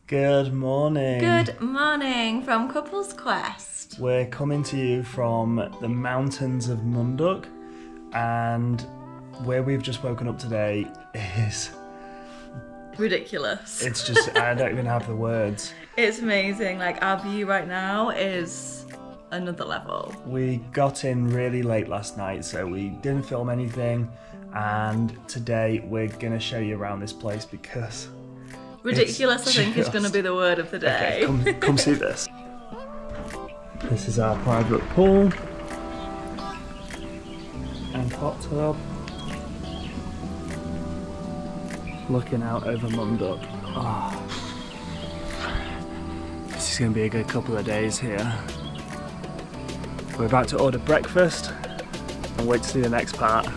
Good morning. Good morning from Couples Quest. We're coming to you from the mountains of Munduk, and where we've just woken up today is ridiculous. It's just, I don't even have the words. It's amazing. Like, our view right now is another level. We got in really late last night, so we didn't film anything, and today we're gonna show you around this place because ridiculous, I think, is going to be the word of the day. Okay, come see this. This is our private pool and hot tub. Looking out over Munduk. Oh. This is going to be a good couple of days here. We're about to order breakfast and wait to see the next part.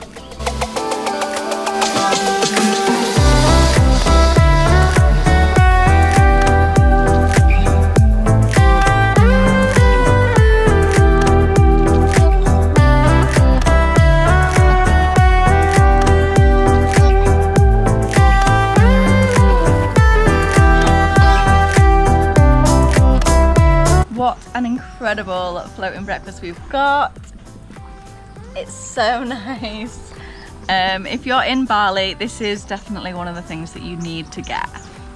What an incredible floating breakfast we've got. It's so nice. If you're in Bali, this is definitely one of the things that you need to get.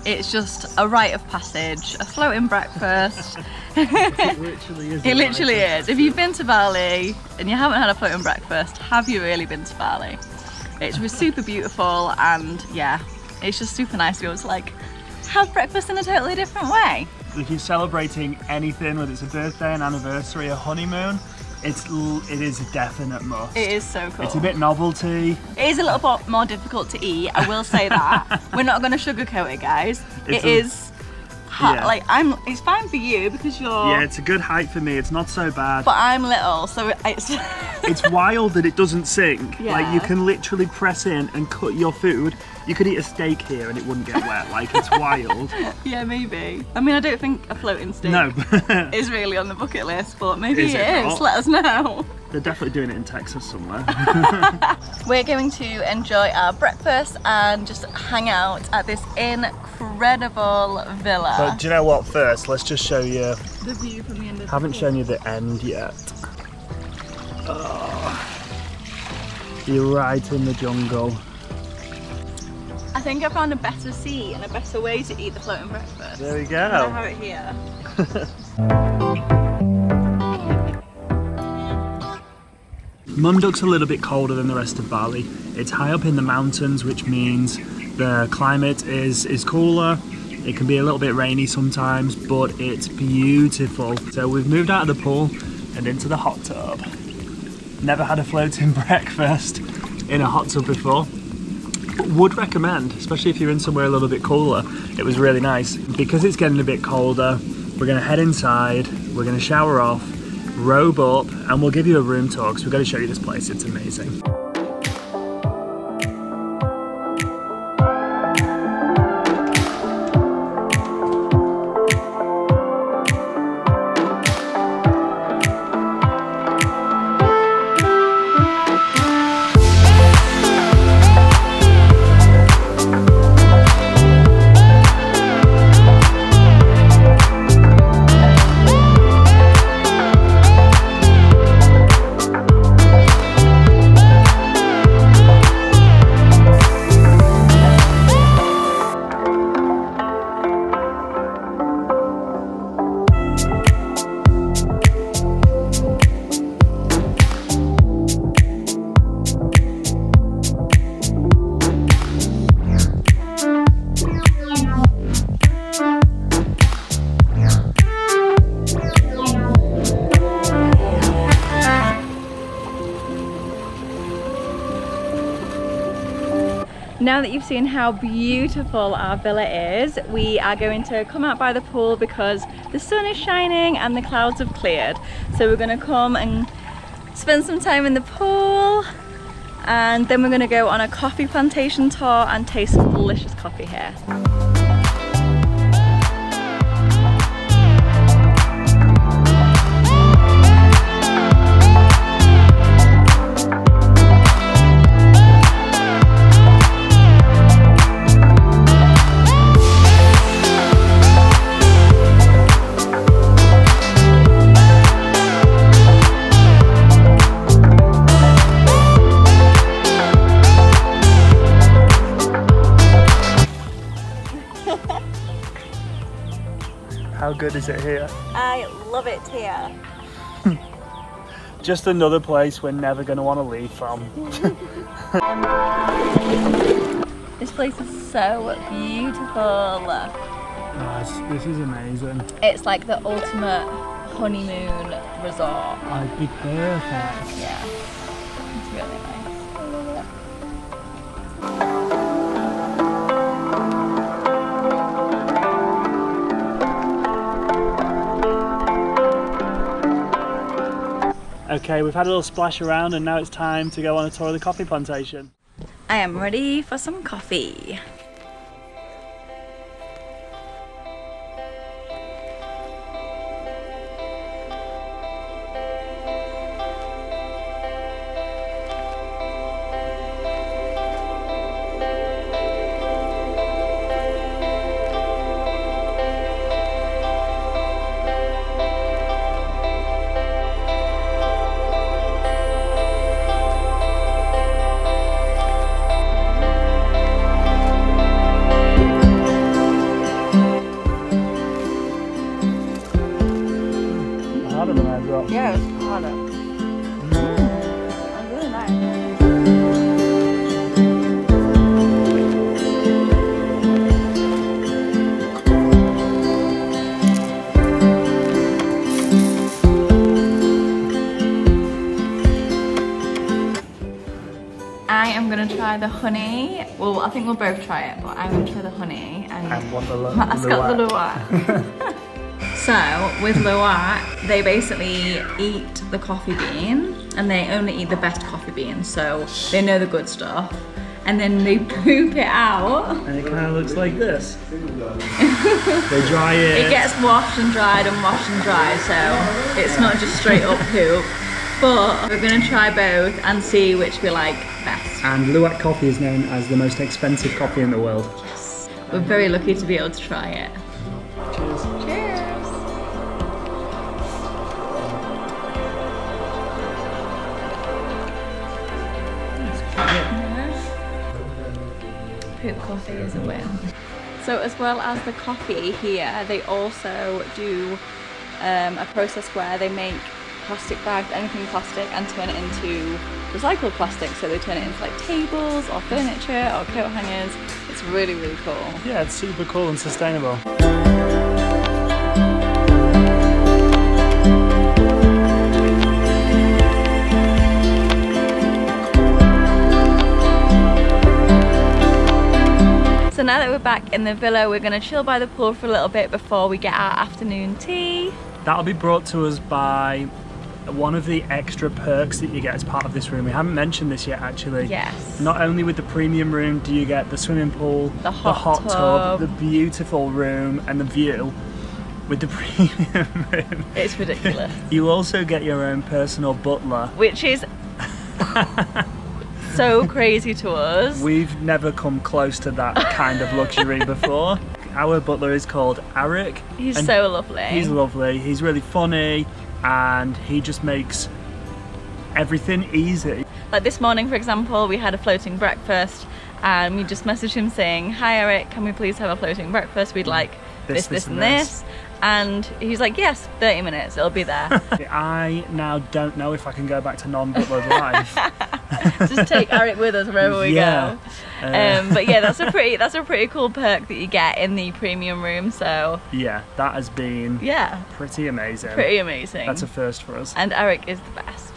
It's just a rite of passage, a floating breakfast. It literally is. It literally is. If you've been to Bali and you haven't had a floating breakfast, have you really been to Bali? It's super beautiful, and yeah, it's just super nice to be able to like have breakfast in a totally different way. If you're celebrating anything, whether it's a birthday, an anniversary, a honeymoon, it is a definite must. It is so cool. It's a bit novelty. It is a little bit more difficult to eat, I will say that. We're not going to sugarcoat it, guys. It's it's fine for you because you're... Yeah, it's a good height for me. It's not so bad. But I'm little, so it's... It's wild that it doesn't sink. Yeah. Like, you can literally press in and cut your food. You could eat a steak here and it wouldn't get wet. Like, it's wild. Yeah, maybe. I mean, I don't think a floating steak is really on the bucket list, but maybe it is. Let us know. They're definitely doing it in Texas somewhere. We're going to enjoy our breakfast and just hang out at this incredible villa. But do you know what? First, let's just show you The view from the end of Haven't shown you the end yet. Oh, you're right in the jungle. I think I found a better seat and a better way to eat the floating breakfast. There we go. I have it here. Munduk's a little bit colder than the rest of Bali. It's high up in the mountains, which means the climate is cooler. It can be a little bit rainy sometimes, but it's beautiful. So we've moved out of the pool and into the hot tub. Never had a floating breakfast in a hot tub before. Would recommend, especially if you're in somewhere a little bit cooler. It was really nice. Because it's getting a bit colder, we're gonna head inside, we're gonna shower off, robe up, and we'll give you a room tour because we've got to show you this place. It's amazing. Now that you've seen how beautiful our villa is, we are going to come out by the pool because the sun is shining and the clouds have cleared. So we're going to come and spend some time in the pool, and then we're going to go on a coffee plantation tour and taste some delicious coffee here. How good is it here? I love it here. Just another place we're never going to want to leave from. This place is so beautiful. Oh, this is amazing. It's like the ultimate honeymoon resort. I'd be perfect. Yeah, it's really nice. I love it. Okay, we've had a little splash around and now it's time to go on a tour of the coffee plantation. I am ready for some coffee. Yeah, it's harder. It's really nice. I am going to try the honey. Well, I think we'll both try it, but I'm going to try the honey. And want the Matt's got the luwak. So, with luwak, they basically eat the coffee bean, and they only eat the best coffee beans, so they know the good stuff. And then they poop it out. And it kind of looks like this. They dry it. It gets washed and dried, so it's not just straight up poop. But we're going to try both and see which we like best. And luwak coffee is known as the most expensive coffee in the world. Yes. We're very lucky to be able to try it. Cheers. Cheers. Poop coffee is a win. So as well as the coffee here, they also do a process where they make plastic bags, anything plastic, and turn it into recycled plastic. So they turn it into like tables or furniture or coat hangers. It's really, really cool. Yeah, it's super cool and sustainable. So now that we're back in the villa, we're going to chill by the pool for a little bit before we get our afternoon tea. That'll be brought to us by one of the extra perks that you get as part of this room. We haven't mentioned this yet, actually. Yes. Not only with the premium room do you get the swimming pool, the hot tub, the beautiful room and the view. With the premium room, it's ridiculous. You also get your own personal butler, which is so crazy to us. We've never come close to that kind of luxury before. Our butler is called Eric. He's so lovely. He's lovely. He's really funny, and he just makes everything easy. Like this morning, for example, we had a floating breakfast, and we just messaged him saying, "Hi Eric, can we please have a floating breakfast? We'd like this, and this." And he's like, yes, 30 minutes, it'll be there. I now don't know if I can go back to non-butler life. Just take Eric with us wherever we go. But yeah, that's a pretty cool perk that you get in the premium room. So yeah, that has been pretty amazing. Pretty amazing. That's a first for us. And Eric is the best.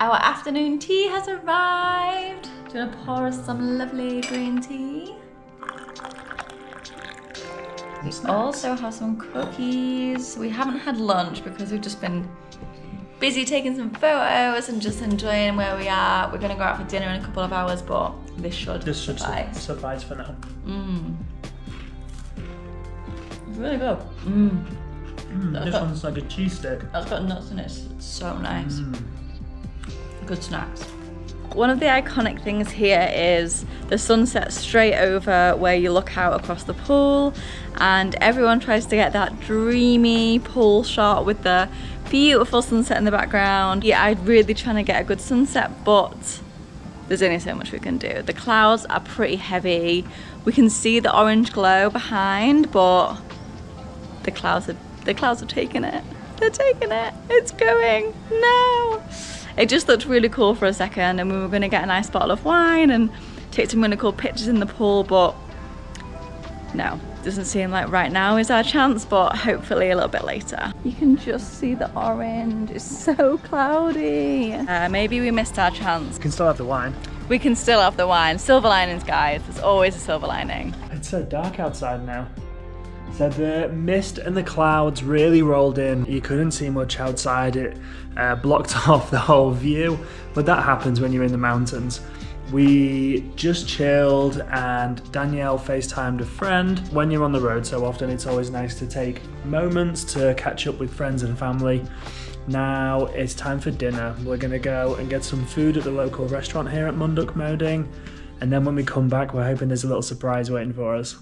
Our afternoon tea has arrived. Do you want to pour us some lovely green tea? We also have some cookies. We haven't had lunch because we've just been busy taking some photos and just enjoying where we are. We're gonna go out for dinner in a couple of hours, but this should suffice for now. It's really good. This one's like a cheese stick. That's got nuts in it. It's so nice. Good snacks. One of the iconic things here is the sunset straight over where you look out across the pool, and everyone tries to get that dreamy pool shot with the beautiful sunset in the background. Yeah, I'm really trying to get a good sunset, but there's only so much we can do. The clouds are pretty heavy. We can see the orange glow behind, but the clouds are taking it. They're taking it. It's going. No. It just looked really cool for a second, and we were going to get a nice bottle of wine and take some really cool pictures in the pool, but no, doesn't seem like right now is our chance, but hopefully a little bit later. You can just see the orange. It's so cloudy. Maybe we missed our chance. You can still have the wine. We can still have the wine. Silver linings, guys. There's always a silver lining. It's so dark outside now. So the mist and the clouds really rolled in. You couldn't see much outside. It blocked off the whole view, but that happens when you're in the mountains. We just chilled and Danielle FaceTimed a friend. When you're on the road so often, it's always nice to take moments to catch up with friends and family. Now it's time for dinner. We're gonna go and get some food at the local restaurant here at Munduk Moding, and then when we come back, we're hoping there's a little surprise waiting for us.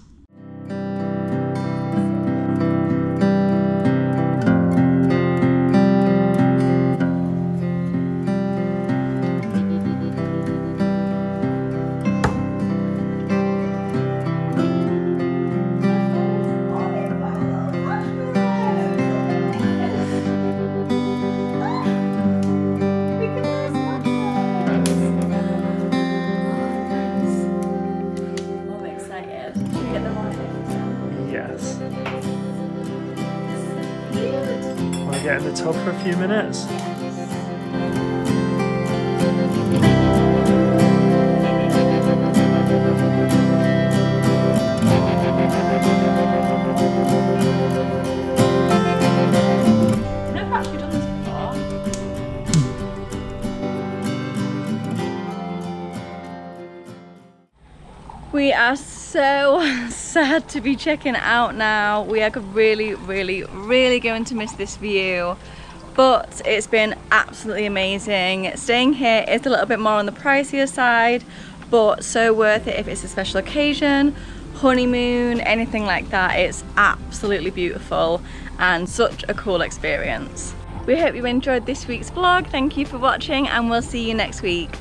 Yes. Want to get in the tub for a few minutes? I've actually done this before. We are so sad to be checking out now. We are really going to miss this view, but it's been absolutely amazing. Staying here is a little bit more on the pricier side, but so worth it if it's a special occasion, honeymoon, anything like that. It's absolutely beautiful and such a cool experience. We hope you enjoyed this week's vlog. Thank you for watching, and we'll see you next week.